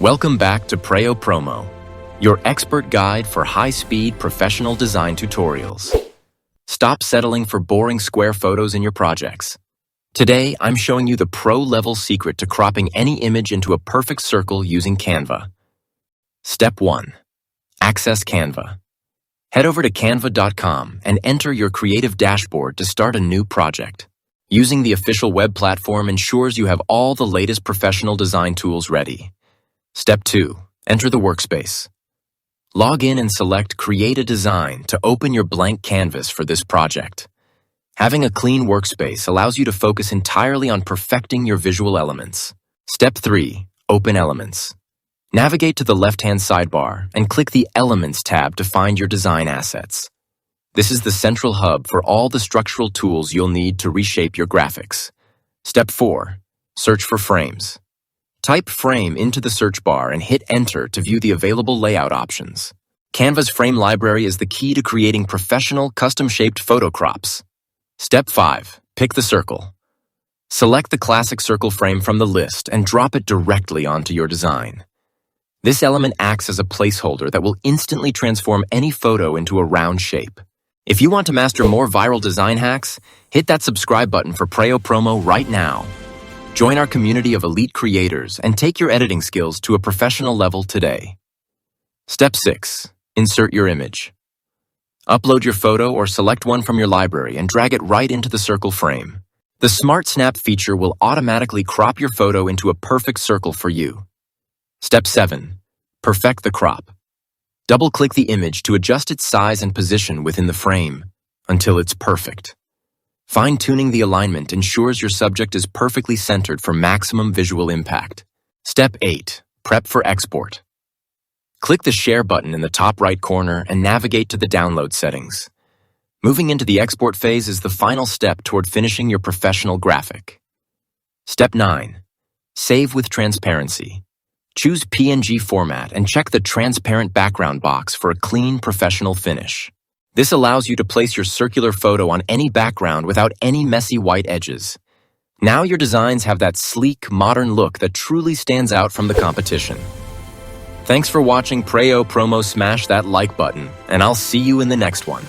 Welcome back to Preyo Promo, your expert guide for high-speed professional design tutorials. Stop settling for boring square photos in your projects. Today, I'm showing you the pro-level secret to cropping any image into a perfect circle using Canva. Step 1. Access Canva. Head over to canva.com and enter your creative dashboard to start a new project. Using the official web platform ensures you have all the latest professional design tools ready. Step 2. Enter the workspace. Log in and select Create a Design to open your blank canvas for this project. Having a clean workspace allows you to focus entirely on perfecting your visual elements. Step 3. Open Elements. Navigate to the left-hand sidebar and click the Elements tab to find your design assets. This is the central hub for all the structural tools you'll need to reshape your graphics. Step 4. Search for frames. Type frame into the search bar and hit enter to view the available layout options. Canva's frame library is the key to creating professional, custom-shaped photo crops. Step 5. Pick the circle. Select the classic circle frame from the list and drop it directly onto your design. This element acts as a placeholder that will instantly transform any photo into a round shape. If you want to master more viral design hacks, hit that subscribe button for Preyo Promo right now. Join our community of elite creators and take your editing skills to a professional level today. Step 6. Insert your image. Upload your photo or select one from your library and drag it right into the circle frame. The Smart Snap feature will automatically crop your photo into a perfect circle for you. Step 7. Perfect the crop. Double-click the image to adjust its size and position within the frame until it's perfect. Fine-tuning the alignment ensures your subject is perfectly centered for maximum visual impact. Step 8. Prep for export. Click the Share button in the top right corner and navigate to the download settings. Moving into the export phase is the final step toward finishing your professional graphic. Step 9. Save with transparency. Choose PNG format and check the transparent background box for a clean, professional finish. This allows you to place your circular photo on any background without any messy white edges. Now your designs have that sleek, modern look that truly stands out from the competition. Thanks for watching Preyo Promo. Smash that like button, and I'll see you in the next one.